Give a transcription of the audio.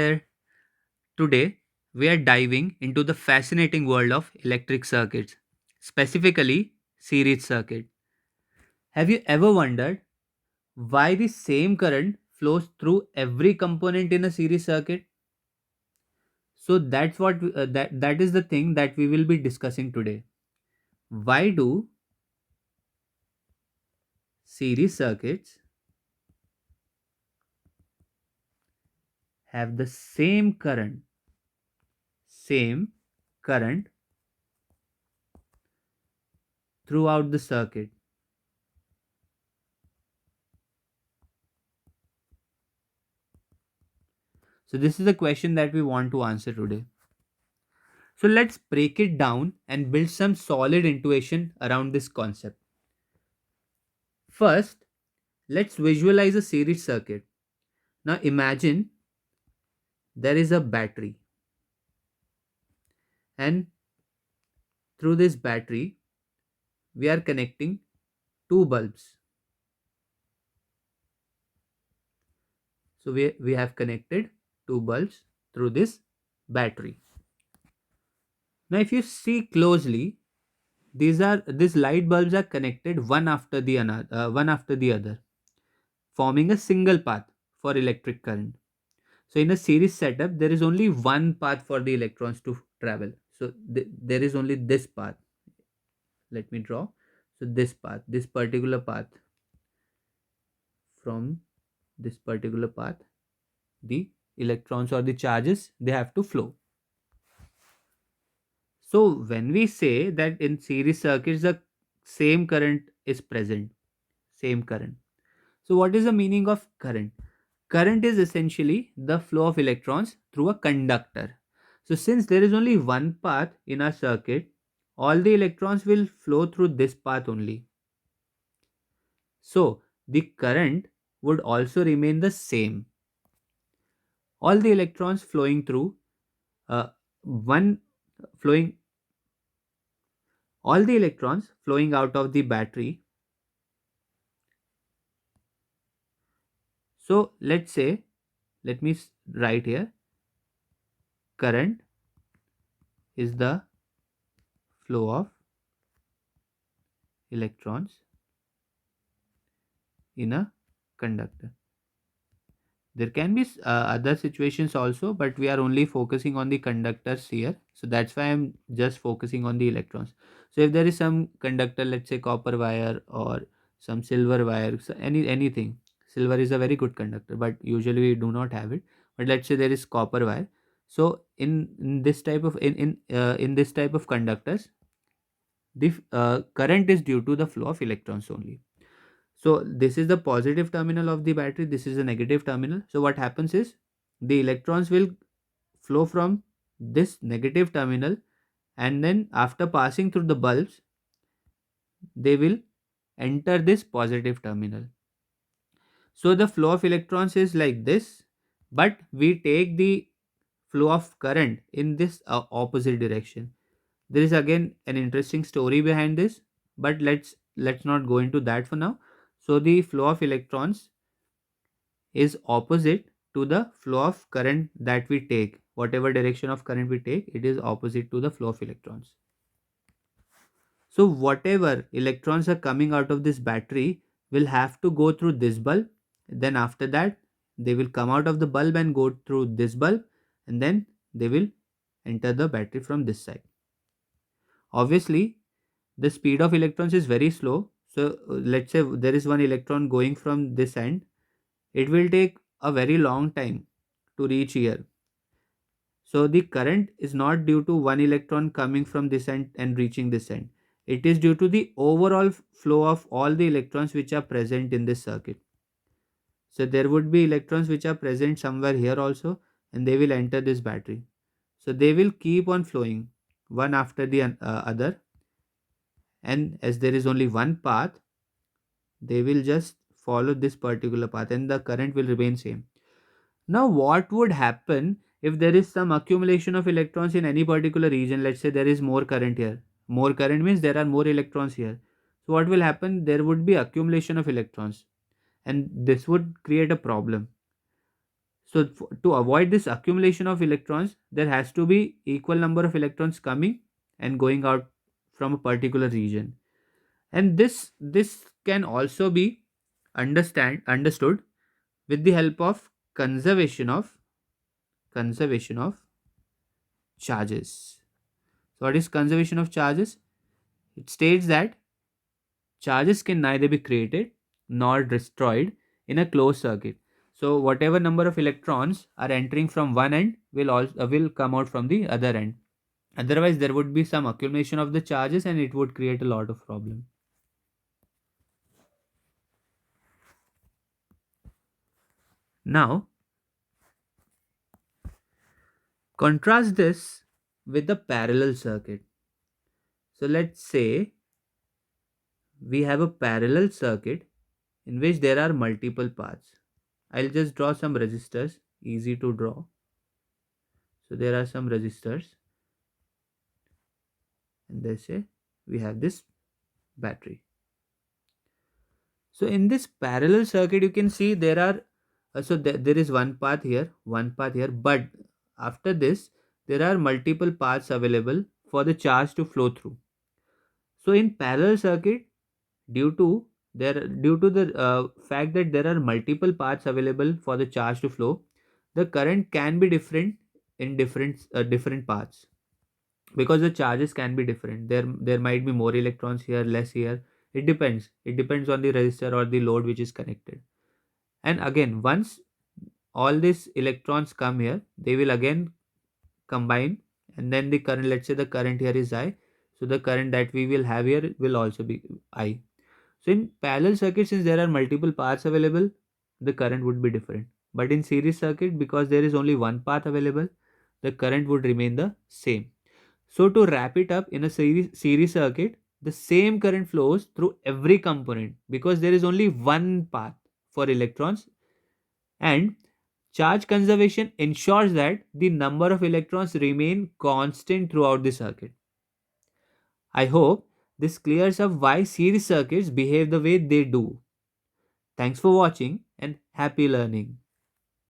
Here, today, we are diving into the fascinating world of electric circuits, specifically series circuit. Have you ever wondered why the same current flows through every component in a series circuit? So that's that is the thing that we will be discussing today. Why do series circuits have the same current throughout the circuit? So this is the question that we want to answer today. So let's break it down and build some solid intuition around this concept. First, let's visualize a series circuit. Now imagine there is a battery, and through this battery we are connecting two bulbs. So we have connected two bulbs through this battery. Now if you see closely, these light bulbs are connected one after the other, forming a single path for electric current. So in a series setup, there is only one path for the electrons to travel. So there is only this path. Let me draw. So this particular path, from this particular path, the electrons or the charges, they have to flow. So when we say that in series circuits the same current is present, same current. So what is the meaning of current? Current is essentially the flow of electrons through a conductor. So since there is only one path in our circuit, all the electrons will flow through this path only. So the current would also remain the same. All the electrons flowing through one flowing all the electrons flowing out of the battery. So let's say, let me write here, current is the flow of electrons in a conductor. There can be other situations also, but we are only focusing on the conductors here. So that's why I'm just focusing on the electrons. So if there is some conductor, let's say copper wire or some silver wire, so anything. Silver is a very good conductor, but usually we do not have it. But let's say there is copper wire. So in this type of in this type of conductors, the current is due to the flow of electrons only. So this is the positive terminal of the battery, this is the negative terminal. So what happens is the electrons will flow from this negative terminal, and then after passing through the bulbs they will enter this positive terminal. So the flow of electrons is like this, but we take the flow of current in this opposite direction. There is again an interesting story behind this, but let's not go into that for now. So the flow of electrons is opposite to the flow of current that we take. Whatever direction of current we take, it is opposite to the flow of electrons. So whatever electrons are coming out of this battery will have to go through this bulb. Then after that, they will come out of the bulb and go through this bulb, and then they will enter the battery from this side. Obviously, the speed of electrons is very slow. So let's say there is one electron going from this end, it will take a very long time to reach here. So the current is not due to one electron coming from this end and reaching this end. It is due to the overall flow of all the electrons which are present in this circuit. So there would be electrons which are present somewhere here also, and they will enter this battery. So they will keep on flowing one after the other, and as there is only one path, they will just follow this particular path and the current will remain same. Now what would happen if there is some accumulation of electrons in any particular region? Let's say there is more current here. More current means there are more electrons here. So what will happen? There would be accumulation of electrons, and this would create a problem. So to avoid this accumulation of electrons, there has to be equal number of electrons coming and going out from a particular region. And this can also be understood with the help of conservation of charges. So what is conservation of charges? It states that charges can neither be created nor destroyed in a closed circuit. So whatever number of electrons are entering from one end will come out from the other end. Otherwise, there would be some accumulation of the charges and it would create a lot of problem. Now, contrast this with the parallel circuit. So let's say we have a parallel circuit in which there are multiple paths. I'll just draw some resistors, easy to draw. So there are some resistors, and they say we have this battery. So in this parallel circuit, you can see there are there is one path here, but after this, there are multiple paths available for the charge to flow through. So in parallel circuit, due to the fact that there are multiple paths available for the charge to flow, the current can be different in different paths, because the charges can be different. There might be more electrons here, less here. It depends on the resistor or the load which is connected. And again, once all these electrons come here, they will again combine, and then the current, let's say the current here is I, so the current that we will have here will also be I. So in parallel circuit, since there are multiple paths available, the current would be different. But in series circuit, because there is only one path available, the current would remain the same. So to wrap it up, in a series circuit, the same current flows through every component because there is only one path for electrons, and charge conservation ensures that the number of electrons remain constant throughout the circuit. I hope this clears up why series circuits behave the way they do. Thanks for watching and happy learning.